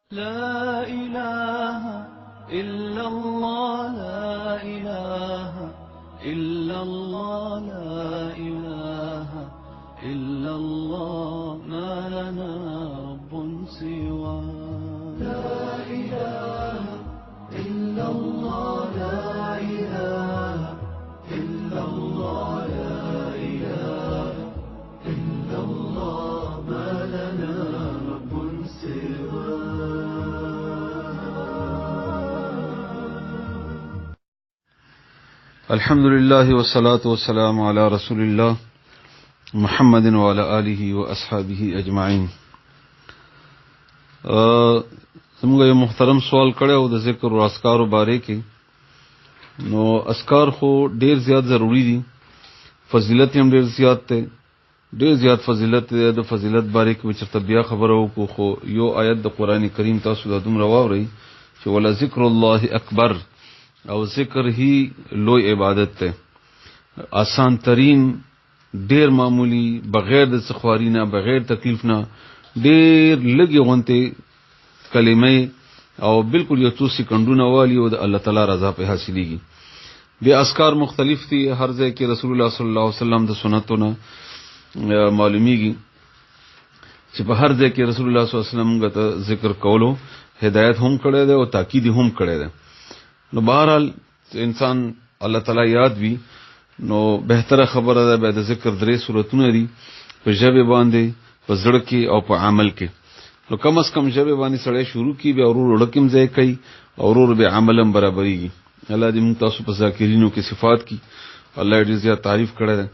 لا إله إلا الله لا إله إلا الله لا إله إلا الله ما لنا رب سوى لا إله إلا الله لا إله إلا الله لا إله إلا الله ما لنا رب سوى. الحمد لله والصلاة والسلام على رسول الله محمد وعلى آله وأصحابه أجمعين. زموږ یو محترم سوال کړو د ذکر او اذکار باره کې. نو اذکار خو ډیر زیات ضروری دي، فضیلت هم ډیر زیات ده، ډیر زیات فضیلت ده. د فضیلت باره کې چرته بیا خبرو کو، خو یو آیت د قران کریم تاسو د دوم راوړی چې ولا ذکر الله اکبر، او ذکر ہی لوی عبادت ته، آسان ترین، ډیر معمولی، بغیر د سخوارینا، بغیر تکلیف نه، ډیر لګي غونته کلمه او بالکل یو څو سکندونه والی او د الله تعالی رضا په حاصلېږي. بیا اذکار مختلف دي، هر ځای کې رسول الله صلی الله علیه وسلم د سنتونو معلومیږي چې په هر ځای کې رسول الله صلی الله علیه وسلم غته ذکر کولو هدایت هم کړی دی او تاکید هم کړی دی. نو بہرحال انسان الله تعالی یاد وی نو بهتره خبره ده. به د ذکر درې صورتونه دي، په ژبه باندې، په زړه کې او په عمل کې. نو کم از کم ژبه باندې سړی شروع کی، به اورور لکم ځای کوي، اورور به عملم برابرېږي. الله دې موږ تاسو په ذاکرینو کې صفات کی، الله دې زیات تعریف کړی ده.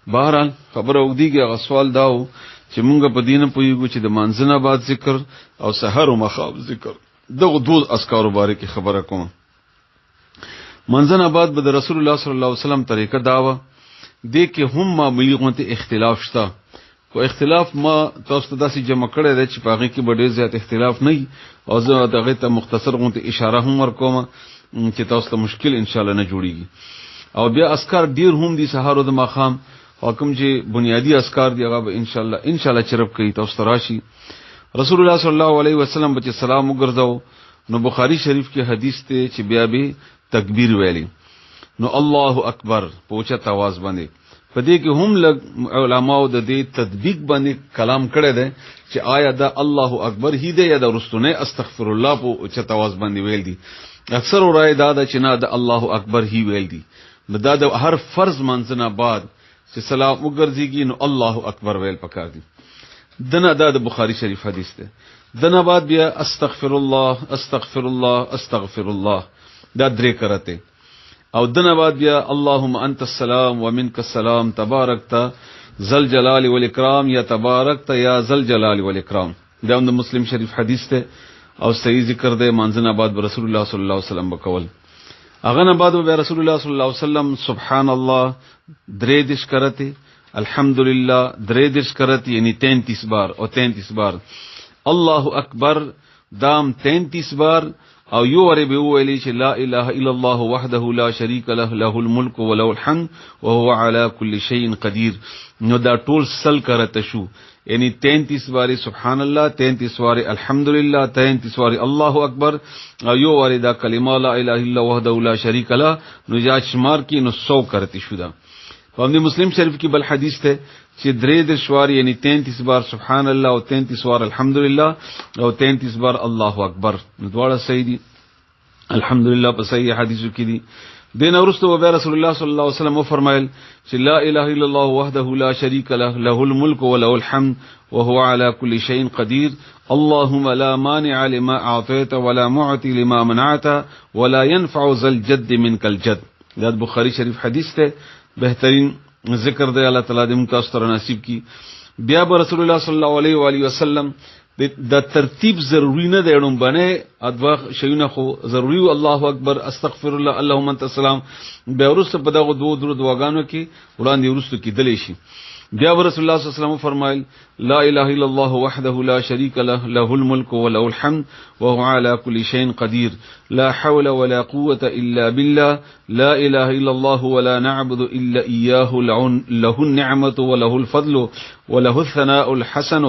بہرحال خبره وګدیږي. هغه سوال داو چې موږ په دینه پویګو چې د مانځنه بعد ذکر او سحر او مخاب ذکر دغه دوه اذکار باره کې خبره کوم. منځن آباد به د رسول الله صلی الله علیه وسلم طریقه داوا دې کې هم معمولی غونته اختلاف شته. خو اختلاف ما تاسو ته داسې جمع کړی دی چې په هغې کې به ډېر زیات اختلاف نه وي، او زه هغې ته مختصر غونته اشاره هم ورکوم چې تاسو ته مشکل انشاءالله نه جوړیږي. او بیا اذکار ډیر هم دي، سهار او د ماښام، او کوم چې بنیادی اذکار دي هغه به انشاءالله چرپ کوي، تاسو ته راشي. رسول الله صلی الله علیه وسلم به چې سلام وګرځاو نو بخاری شریف کې حدیث ته چې بیا به تکبیر ویلی، نو الله اکبر په اوچت आवाज باندې. په دې کې هم لږ علماء د دې تطبیق باندې کلام کړی دی چې آیا دا الله اکبر هی دی یا د رستونه استغفر الله په اوچت आवाज باندې ویل دي. اکثر رائے دا ده چې نه د الله اکبر هی ویل دي. نو دا د هر فرض منځنه بعد چې سلام وګرځيږي نو الله اکبر ویل پکار دي. دنه دا د بخاری شریف حدیث ده. دنه بعد بیا استغفر الله استغفر الله استغفر الله، دا درې کرته. او دنه بعد بیا اللهم انت السلام ومنك السلام تبارکت ذل جلال والاکرام یا تبارکت یا ذل جلال والاکرام. دا د مسلم شریف حدیث ته او صحیح ذکر ده. مانځنه بعد رسول الله صلی الله علیه وسلم وکول. اغه نه بعد رسول الله صلی الله علیه وسلم سبحان الله درې دش کرته، الحمدلله درې دش کرته، یعنی 33 بار او 33 بار، الله اکبر دام 33 بار، او یو وری به ویلی چې لا اله الا الله وحده لا شریک له له الملك وله الحمد وهو على كل شيء قدير. نو دا ټول سل کرته شو، یعنی 33 بار سبحان الله، 33 بار الحمدلله، 33 بار الله اکبر، او یو وری دا کلمه لا اله الا وحده لا شریک له، نو جا شمار کی نو 100 کرتی شو. دا په مسلم شریف کې بل حدیث ته چې درې د شوار یعنی 33 بار سبحان الله او 33 بار الحمدلله او 33 بار الله اکبر، نو دواړه صحیح دي الحمدلله په صحیح حدیثو کې دي. دین اورستو به رسول الله صلی الله علیه وسلم فرمایل چې لا اله الا الله وحده لا شریک له له الملك وله الحمد وهو على كل شيء قدير اللهم لا مانع لما اعطيت ولا معطي لما منعت ولا ينفع ذا الجد منك الجد. دا بخاری شریف حدیث ته بهترین ذکر دی. الله تعالی دې موږ تاسو ته نصیب کړي. بیا به رسول الله صلی الله علیه و آله وسلم د ترتیب ضروری نه دی، اړم باندې ادوا شیونه خو ضروری. الله اکبر استغفر الله اللهم انت السلام بیا ورسته په دغه دوه دعاګانو کې وړاندې ورسته کېدلی شي. بیا رسول الله صلی الله علیه وسلم فرمایل لا اله الا الله وحده لا شريك له له الملك وله الحمد وهو على كل شيء قدير لا حول ولا قوة إلا بالله لا إله إلا الله ولا نعبد إلا إياه له النعمة وله الفضل وله الثناء الحسن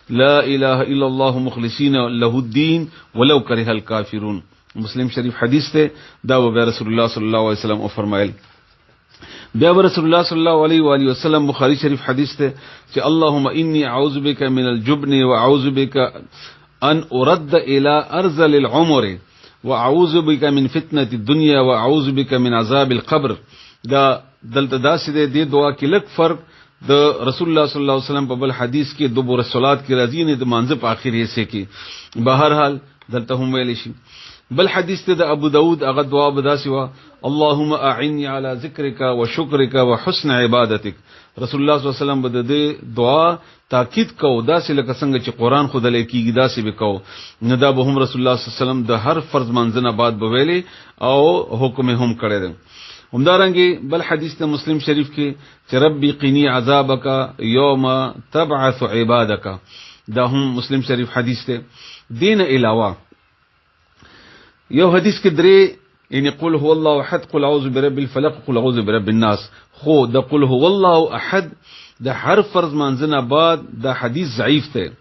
لا اله الا الله مخلصین له الدین ولو کرہ الکافرون. مسلم شریف حدیث ته دا و رسول الله صلی الله علیه وسلم او فرمایل. بیا رسول الله صلی الله علیه و آله وسلم بخاری شریف حدیث ته چې اللهم انی اعوذ بک من الجبن واعوذ بک ان ارد الى ارذل العمر واعوذ بک من فتنه الدنيا واعوذ بک من عذاب القبر. دا دلته داسې دی دعا کې لک فرق د رسول الله صلی الله علیه وسلم په بل حدیث کې دبر الصلات کې راځي نه د مانځ په اخر حصے کې. بهر حال دلته هم ویل شي. بل حدیث ته د ابو داود هغه دعا بداسي وا اللهم اعني على ذکرک وشکرک وحسن عبادتک. رسول الله صلی الله علیه وسلم بده د دعا تاکید کو داسې لکه څنګه چې قران خود لیکيږي داسې وکاو. نه دا به هم رسول الله صلی الله علیه وسلم د هر فرض منځنه بعد بویلې او حکم هم کړی دی. همدارنګه بل حدیث ته مسلم شریف کې چې ربي قني عذابک یوم تبعث عبادک. دا هم مسلم شریف حدیث ته. دین علاوه یو حدیث کې درې یعنی قل هو الله احد قل اعوذ برب الفلق قل اعوذ برب الناس. خو د قل هو الله احد د هر فرض منځنه بعد د حدیث ضعیف ته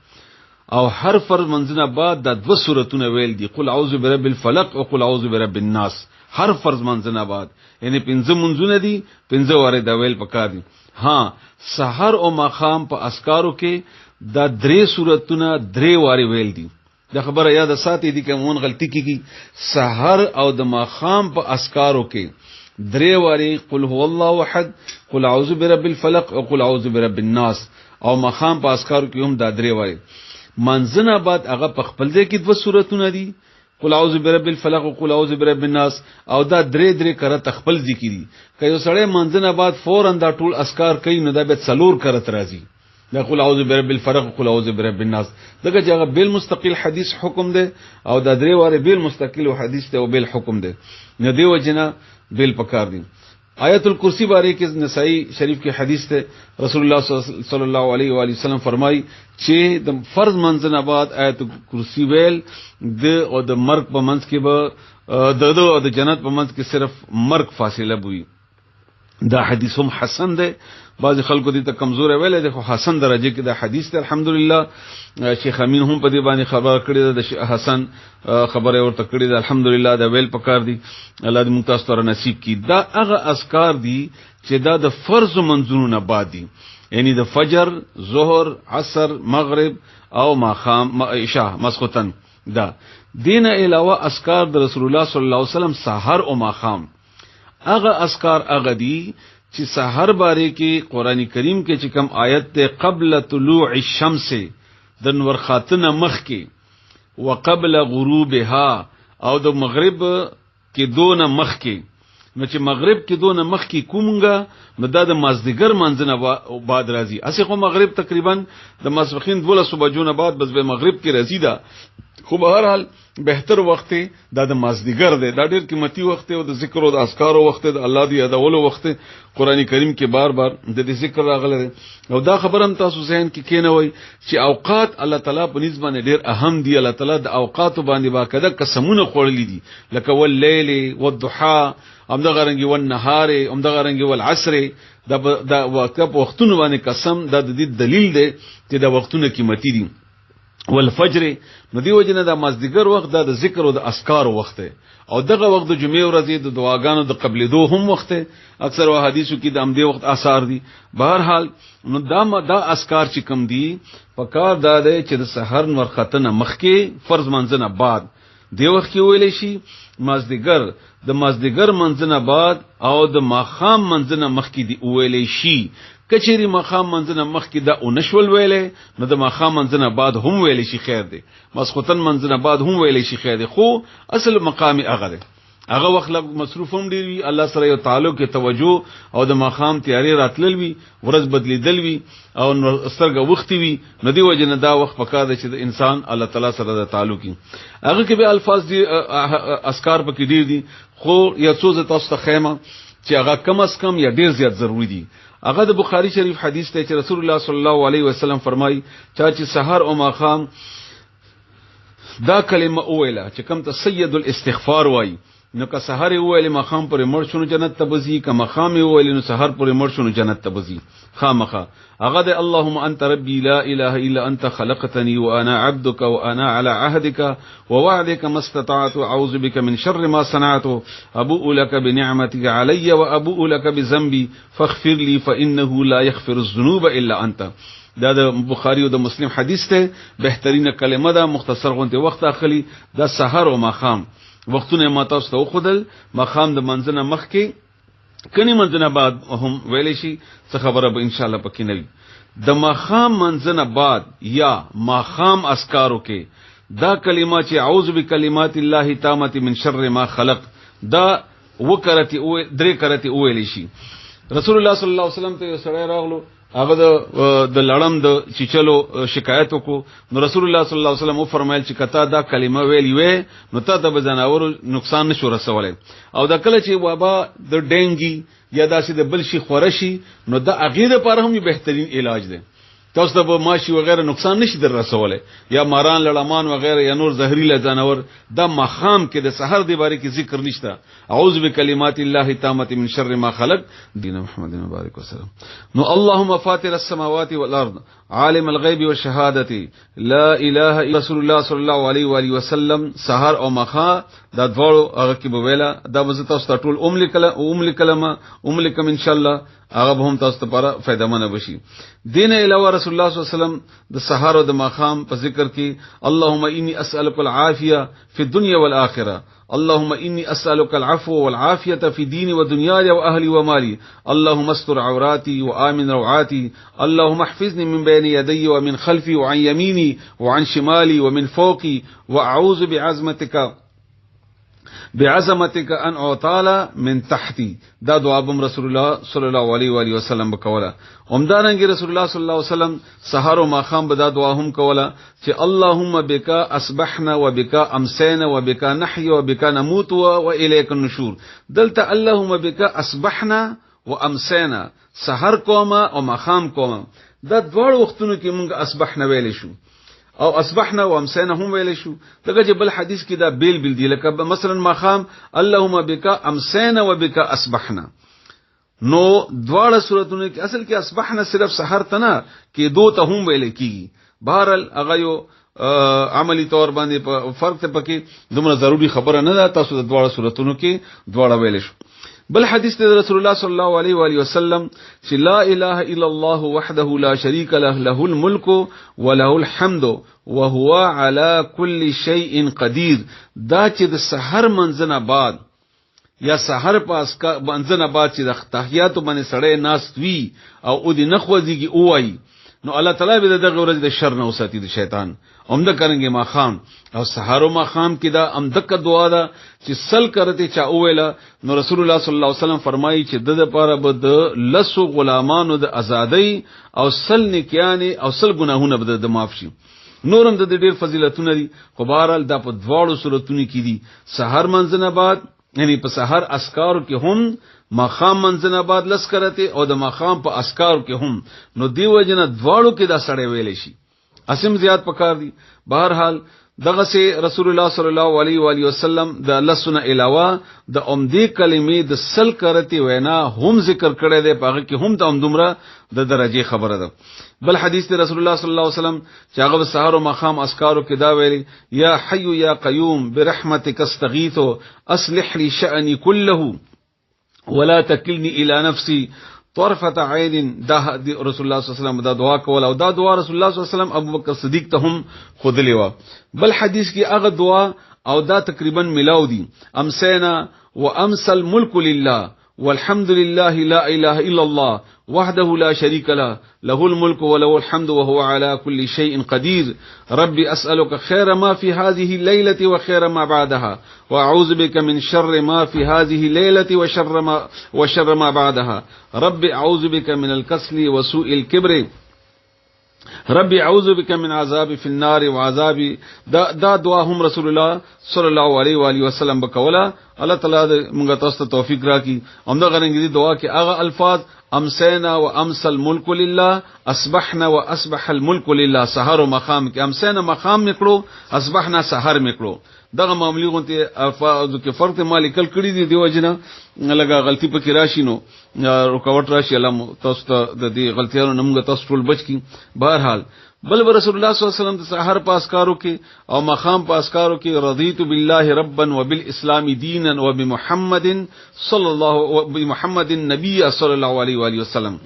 او هر فرض منځنه بعد د دو سورتونه ویل دي قل اعوذ برب الفلق او قل اعوذ برب الناس. هر فرض منځنه بعد یعنی پنځه منځونه دي پنځه واره دا ویل پکار دي. ها سحر او ماخام په اسکارو کې دا درې سورتونه درې واره ویل دي. دا خبره یاد ساتي دي کومون غلطی کیږي. سحر او د ماخام په اسکارو کې درې واری قل هو الله احد قل اعوذ برب الفلق او قل اعوذ برب الناس او ماخام په اسکارو کې هم دا درې واری. منځنه بعد هغه په خپل ځای کې دوه سورتونه دي قل اعوذ برب الفلق او قل اعوذ برب الناس او دا درې کړه تخپل ذکر دي. کله سړی منځنه بعد فورا دا ټول اسکار کوي نو دا به څلور کړه راځي. دا قل اعوذ برب الفلق قل اعوذ برب الناس دغه جگہ بیل مستقل حدیث حکم ده او دا درې واره بیل مستقل حدیث ته او بیل حکم ده. نه دی وجنه بیل پکار دي. آیت الکرسی باره کې نسائی شریف کې حدیث ته رسول الله صلی الله علیه و آله وسلم فرمای چې د فرض منځنه بعد آیت الکرسی ویل د او د مرګ په منځ کې به د جنت په منځ کې صرف مرګ فاصله بوي. دا حدیث هم حسن ده. بعض خلکو دي ته کمزور ویل دي خو حسن درجه کې دا حدیث ته الحمدلله. شیخ امین هم په دې باندې خبر کړی ده د حسن خبره ورته کړی ده الحمدلله. دا ویل پکار دي الله دې ممتاز تر نصیب کړي. دا هغه اذکار دي چې دا د فرض منځونو نه بعد دي یعنی د فجر ظهر عصر مغرب او ماخام عشاء مسختن. دا دین علاوه اذکار د رسول الله صلی الله علیه وسلم سحر او ماخام هغه اذکار هغه دي چې سحر باره کې قران کریم کې چې کوم آیت ته قبل طلوع الشمس د نور خاتنه مخ کې وقبل غروبها او د مغرب کې دونه مخ کې نو چې مغرب کې دونه مخ کې کومګه نو دا د مازدیګر منځنه بعد راځي. اسی خو مغرب تقریبا د ماسپخین 12 بجو بعد بس به مغرب کې راځي. دا خو به هر حال بهتر وخت دا د مازدیګر دی. دا ډیر قیمتي وخت او د ذکر او د اذکارو وخت د الله دی یادولو وخت. قران کریم کې بار بار د دې ذکر راغلی او دا خبر هم تاسو ذهن کې کینوي چې اوقات الله تعالی په نسبت ډیر اهم دي. الله تعالی د اوقات باندې باکده قسمونه خورلې دي لکه والليل والضحى همدغه رنګي والنهار همدغه رنګي والعصر. دا وختونه باندې قسم دا د دې دلیل دی چې دا وختونه قیمتي دي. والفجر نو دی وجنه د مازدیګر وخت د ذکر او د اذکار وخت او دغه وخت د جمعې ورځې د دعاګانو د قبلېدو هم وخت. اکثر حدیثو کې د امدی وخت آثار دي. بهر حال نو دا اذکار چې کم دي پکار دا دی چې د سحر ورختنه مخکې فرض منځنه بعد دی وخت کې ویلې شي مازدیګر د مازدیګر منځنه بعد او د ماخام منځنه مخکې دی ویلې شي. کچېری ماخام منځنه مخکې دا اونشول ویلې نو د ماخام منځنه بعد هم ویلې شي خیر دی. مسختن منځنه بعد هم ویلې شي خیر دی. خو اصل مقام هغه دی. هغه وخت لږ مصروف هم ډیر وي الله سره یو تعلق کې توجه او د ماخام تیاری راتلل وي ورځ بدلیدل وي او سترګه وختي وي نو دی وجنه دا وخت پکار دی چې د انسان الله تعالی سره د تعلق وي. هغه کې به الفاظ دي اذکار پکې ډیر دي خو یا څو تاسو ته خیمه چې هغه کم از کم یا ډیر زیات ضروری دي. هغه د بخاری شریف حدیث ته چې رسول الله صلی الله علیه وسلم فرمایي چې سحر او ماخام دا کلمه اوله چې کوم ته سید الاستغفار وای نو که سحر ویل مخام پر مړ شنو جنت ته بزي که مخام ویل نو سحر پر مړ شنو جنت ته بزي خامخه هغه د اللهم انت ربي لا اله الا انت خلقتني وانا عبدك وانا على عهدك ووعدك ما استطعت اعوذ بك من شر ما صنعت ابوء لك بنعمتك علي وابوء لك بذنبي فاغفر لي فانه لا يغفر الذنوب الا انت. دا د بخاری او د مسلم حدیث ته بهترینه کلمه ده، مختصر غونته وخت اخلي. دا سحر او ماخام وختونه ما تاسو ته خودل، ماخام د منځنه مخ کې کني منځنه بعد هم ویلې شي څه خبره به ان شاء الله پکې نه وي. د ماخام منځنه بعد یا ماخام اسکارو کې دا کلمه چې اعوذ بکلمات الله التامه من شر ما خلق دا وکرتی او درې کرتی ویلې شي. رسول الله صلی الله علیه وسلم ته سره راغلو، هغه د لړم د چیچلو شکایت وکړو، نو رسول الله صلی الله علیه وسلم فرمایل چې کته دا کلمه ویلی وې نو ته د بزناورو نقصان نشو رسولای. او دا کله چې وبا د ډینګي یا داسې د بل شي خورشي نو دا اغیره پر هم بهترین علاج دی. تاسو ته ماشي وغیرہ نقصان نشي در رسولای یا ماران لړمان وغیرہ یا نور زهريله جانور. دا مخام کې د سحر دی باره کې ذکر نشته. اعوذ بکلمات الله التامه من شر ما خلق. دین محمد مبارک وسلم. نو اللهم فاطر السماوات والارض عالم الغیب والشهاده لا اله الا رسول الله صلی الله علیه و آله وسلم. سحر او مخا دا دوړو هغه کې بویلا دا وزه تاسو ټول کلمه ان شاء الله هغه به هم تاسو لپاره فائدہ مند بشي. دین علاوه رسول الله صلی الله علیه وسلم د سحر او د ماخام په ذکر کې اللهم انی اسالک العافیه فی الدنيا والآخرة، اللهم انی اسالک العفو والعافیه فی دینی و دنیای و اهلی و مالی، اللهم استر عوراتی و آمن روعاتی، اللهم احفظنی من بین یدی و من خلفی و عن یمینی و عن شمالی و من فوقی و اعوذ بعظمتك ان اعطال من تحتي. دا دعا بم رسول الله صلی الله علیه و آله وسلم وکولا. عمدانګي رسول الله صلی الله علیه وسلم سحر او ماخام بدا دعا هم کولا چې اللهم بك اصبحنا وبك امسينا وبك نحيا وبك نموت واليك النشور. دلته اللهم بك اصبحنا وامسينا سحر کوما او ماخام کوما دا دوړ وختونو کې مونږ اصبحنا ویل شو او اصبحنا وامسينا هم ویل شو. دغه جبل حدیث کې دا بیل دی لکه مثلا ماخام اللهم بك امسينا وبك اصبحنا. نو دواړه صورتونو کې اصل کې اصبحنا صرف سحر تنا کې دو ته هم ویل کیږي. بهرال هغه یو عملی طور باندې فرق ته پکې دومره ضروری خبره نه ده. تاسو د دواړه صورتونو کې دواړه ویل شو. بل حدیث ته رسول الله صلی الله علیه و آله وسلم چې لا اله الا الله وحده لا شریک له له الملك وله الحمد وهو على كل شيء قدير. دا چې د سحر منځنه بعد یا سحر پاس کا منځنه بعد چې د تحیات باندې سړی ناست وی او دې نخوځيږي اوای نو الله تعالی به دغه ورځ د شر نه وساتي د شیطان. عمده کرنګي ما خام او سحر او ما خام کې دا امدک دعا ده چې سل کرته چا اویلا. نو رسول الله صلی الله علیه وسلم فرمایي چې د لپاره به د لسو غلامانو د ازادۍ او سل نکیانه او سل ګناهونه به د معاف شي. نورم د ډېر فضیلتونه دي خو بهرال دا په دواړو صورتونو کې دي. سحر منځنه بعد یعنی په سحر اسکار کې هم، ماخام منځنه بعد لس کرته او د ماخام په اسکار کې هم. نو دیو جن دواړو کې دا سړی ویلې شي اسیم زیات پکار دي. بهرحال دغه سي رسول الله صلی الله علیه و آله وسلم د لسنه علاوه د عمدی کلمې د سل کرتی وینا هم ذکر کړی دی، پاغه کې هم د عمدمره د درجه خبره ده. بل حدیث د رسول الله صلی الله علیه وسلم چې هغه سحر او مخام اسکارو کې دا ویلي یا حي یا قیوم برحمتک استغیث اصلح لي شأني كله ولا تکلنی الى نفسی طرفه عین. دا رسول الله صلی الله علیه وسلم دا دعا کول او دا دعا رسول الله صلی الله علیه وسلم ابوبکر صدیق ته هم خودلی و. بل حدیث کې هغه دعا او دا تقریبا ملاو دي امسینا وامسى الملك لله والحمد لله لا اله الا الله وحده لا شريك له له الملك وله الحمد وهو على كل شيء قدير. ربي أسألك خير ما في هذه الليلة وخير ما بعدها وأعوذ بك من شر ما في هذه الليلة وشر ما بعدها. ربي أعوذ بك من الكسل وسوء الكبر. ربي اعوذ بك من عذاب في النار وعذاب. دا دعا هم رسول الله صلی الله علیه و آله وسلم بکولا. الله تعالی موږ تاسو ته توفیق راکړي. همدا غرنګي دعا کې هغه الفاظ امسینا وامسى الملك لله اصبحنا واصبح الملك لله. سحر او مقام کې امسینا مقام نکړو، اصبحنا سحر نکړو. دغه معاملې غونته الفاظ کې فرق مالکل کړی دی دیو جنا لګه غلطي پکې راشي نو رکاوټ راشي الله تاسو ته د دې غلطیانو نمګه تاسو ټول بچ کی. بهرحال بل رسول الله صلی الله علیه وسلم د سحر پاسکارو کې او مقام پاسکارو کې رضیت بالله ربا وبالاسلام دینا وبمحمد صلی الله وبمحمد النبي صلی الله علیه و آله وسلم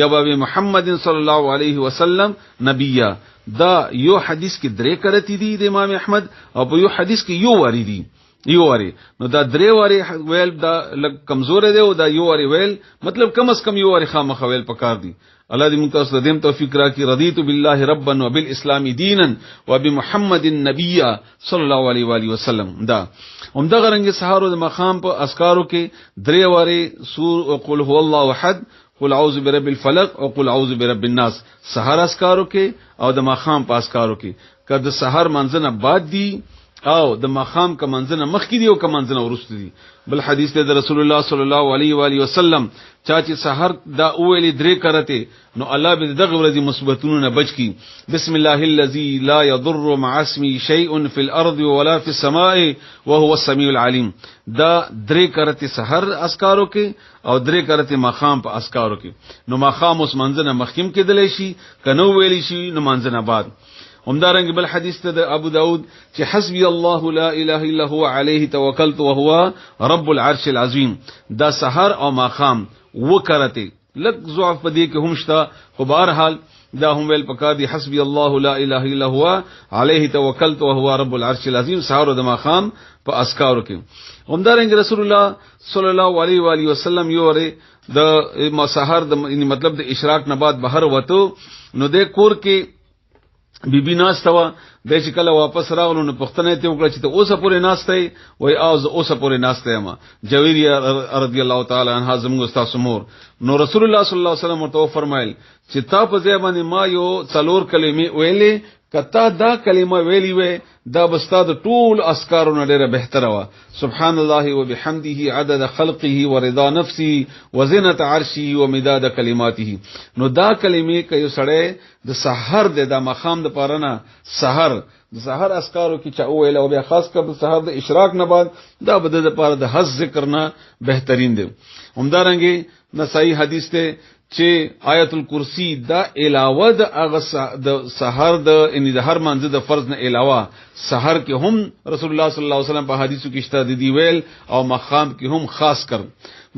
یا وبمحمد صلی الله علیه وسلم نبیا. دا یو حدیث کې درې کرتی دي د امام احمد او په یو حدیث کې یو واری دي یو واری. نو دا درې واری ویل دا لږ کمزور دی او دا یو واری ویل مطلب کم از کم یو واری خامخ ویل پکار دي. الله دې موږ تاسو ته توفیق راکړي. رضیت بالله ربا وبالاسلام دینا وبمحمد النبي صلی الله علیه و آله وسلم. دا همدغه رنګ سحر او د مقام په اسکارو کې درې واری سور قل هو الله احد، قل اعوذ برب الفلق او قل اعوذ برب الناس سحر اسکارو کې او د مقام په اسکارو کې. کله د سحر منځنه بعد دي او د مقام کا منځنه مخکې دي او کا منځنه ورسته دي. بل حدیث ته د رسول الله صلی الله علیه و آله وسلم چې سحر دا اولی درې کرته نو الله به دغه ورځې مصیبتونو نه بچ کی. بسم الله الذي لا يضر مع اسمه شيء في الارض ولا في السماء وهو السميع العليم. دا درې کرته سحر اسکارو کې او درې کرته مقام په اسکارو کې. نو مقام اوس منځنه مخکیم کې دلی شي کنو ویلی شي نو منځنه بعد. همدارنګ بل حدیث ته د ابو داود چې حسبي الله لا اله الا هو عليه توکلت وهو رب العرش العظیم. دا سحر او مقام وکړته لک ضعف پدې کې هم شتا خو بهرحال دا هم ویل پکار دي حسبي الله لا اله الا هو عليه توکلت وهو رب العرش العظیم سحر او مقام په اسکارو کې. همدارنګ رسول الله صلی الله علیه و آله وسلم یو ری د سحر د مطلب د اشراق نه بعد بهر وته نو د کور کې بیبی ناستوا د چې کله واپس راغلو نو پښتنه ته وکړه چې ته اوسه پورې ناشته وای اوس اوسه پورې ناشته ما جویریه رضی الله تعالی عنها زموږ استاد مور. نو رسول الله صلی الله علیه وسلم ورته فرمایل چې تا په ځای باندې ما یو څلور کلمې ویلې کتا دا کلمه ویلی وې دا بستاد ټول اسکارونه ډیره بهتره وا. سبحان الله وبحمده عدد خلقه ورضا نفسه وزنة عرشه ومداد کلماته. نو دا کلمې کوي سړی د سحر د مقام د پارنه سحر د سحر اسکارو کې چا ویل او بیا خاص کر د سحر د اشراق نه بعد دا بده د پاره د حز ذکر نه بهترین دی. همدارنګه نسائی حدیث ته چې آیت الکرسی دا علاوه د سحر د ان د هر منځ د فرض نه علاوه سحر کې هم رسول الله صلی الله علیه وسلم په حدیثو کې شته دی ویل او مقام کې هم خاص کر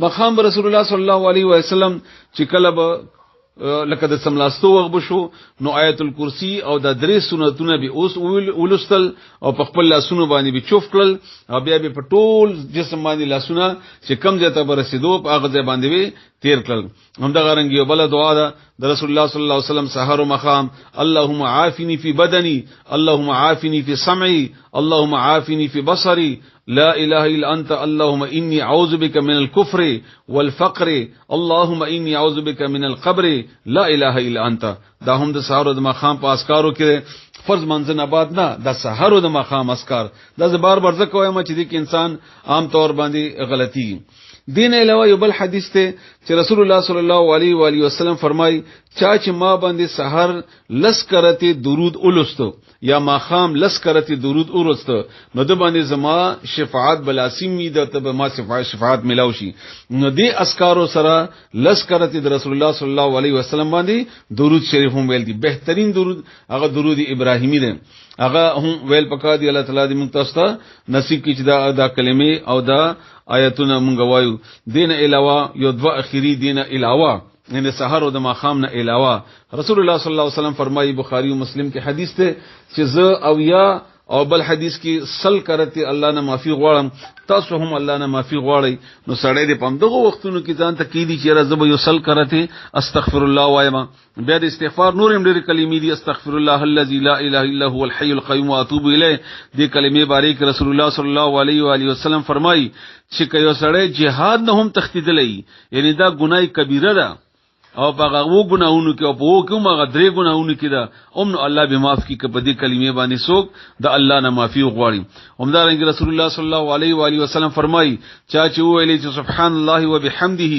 مقام رسول الله صلی الله علیه وسلم چې کله لکه د سملاستو وغ بشو نو آیت الکرسی او د درې سنتونه به اوس ولستل او په خپل لاسونو باندې به چوف کړل او بیا به په ټول جسم باندې لاسونه چې کم ځای ته برسېدو په هغه ځای باندې به تیر کړل. همدغه رنګ یو بل دعا ده د رسول الله صلی الله علیه وسلم سحر او مقام اللهم عافني في بدني اللهم عافني في سمعي اللهم عافني في بصري لا اله الا انت اللهم اني اعوذ بك من الكفر والفقر اللهم اني اعوذ بك من القبر لا اله الا انت. دا هم د سحر او د مقام په اسکارو کې فرض منځ نه بعد نه د سحر او د مقام اسکار دا زه بار بار ځکه وایم چې د انسان عام طور باندې غلطي. دین علاوه یو بل حدیث ته چې رسول الله صلی الله علیه و آله وسلم فرمای چا چې ما باندې سحر لس کرته درود اولستو یا ماخام لس کرته درود اورستو نو د باندې زما شفاعت بلاسیمی د ته ما شفاعت ملاو شي. نو دې اسکارو سره لس کرته د رسول الله صلی الله علیه وسلم باندې درود شریف هم ویل دي. بهترین درود هغه درود ابراهیمی دی هغه هم ویل پکا دی. الله تعالی دې موږ تاسو ته نصیب کړي چې دا کلمې او دا آیتونه مونږ وایو. دین علاوه یو دوا اخیری دین علاوه ان سحر او د ماخام نه علاوه رسول الله صلی الله علیه وسلم فرمایي بخاری او مسلم کې حدیث ته چې ز او یا او بل حدیث کې سل کرته الله نه معافي غواړم تاسو هم الله نه معافي غواړئ. نو سړی دې پم دغه وختونو کې ځان ته کېدی چې راځب یو سل کرته استغفر الله وایم بیا د استغفار نور هم ډېر کلمې دي استغفر الله الذي لا اله الا هو الحي القيوم واتوب الیه. دې کلمې باندې رسول الله صلی الله علیه و آله وسلم فرمایي چې کيو سړی jihad نه هم تختیدلې یعنی دا ګناي کبیره ده او په هغه ګناهونو کې او په وو کې هغه درې ګناهونو کې دا نو الله به معاف کی کبه دې کلمې باندې څوک د الله نه معافي غواړي. همدارنګه رسول الله صلی الله علیه و آله وسلم فرمایي چا چې ویلي چې سبحان الله وبحمده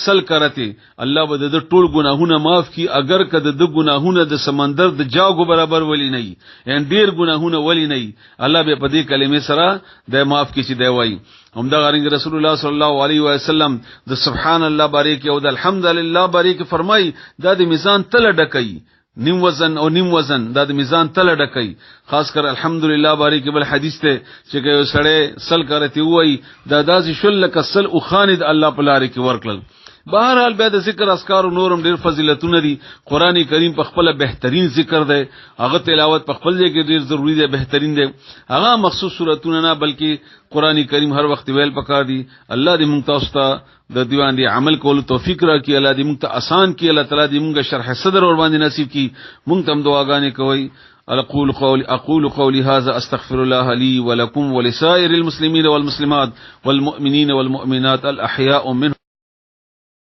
سل کرته الله به د ټول ګناهونه معاف کی اگر کده د ګناهونه د سمندر د جاګو برابر ولی نه یعنی ډیر ګناهونه ولی نه الله به په دې کلمې سره د معاف کی چې دی وایي. همدارنګه رسول الله صلی الله علیه و وسلم د سبحان الله باریک او د الحمدلله باریک فرمایي دا د میزان تل ډکې نیم وزن او نیم وزن دا د میزان تل ډکې خاص کر الحمدلله باریک بل حدیث ته چې یو سړی سل کرته وای دا داسې شل کسل او خالد الله په لار کې ورکل. بهرحال به د ذکر اسکار او نورم ډیر فضیلتونه دي. قران کریم په خپل بهترین ذکر دی، هغه تلاوت په خپل ځای کې ډیر ضروری دی، بهترین دی. هغه مخصوص سوراتونه نه بلکې قران کریم هر وخت ویل پکار دي. الله دې موږ تاسو ته د دیوان دی عمل کولو توفیق راکړي، الله دې موږ ته آسان کړي، الله تعالی دې موږ شرح صدر ور باندې نصیب کړي. موږ ته دعاګانې کوي. أقول قولي هذا أستغفر الله لي ولكم ولسائر المسلمين والمسلمات والمؤمنين والمؤمنات الأحياء منهم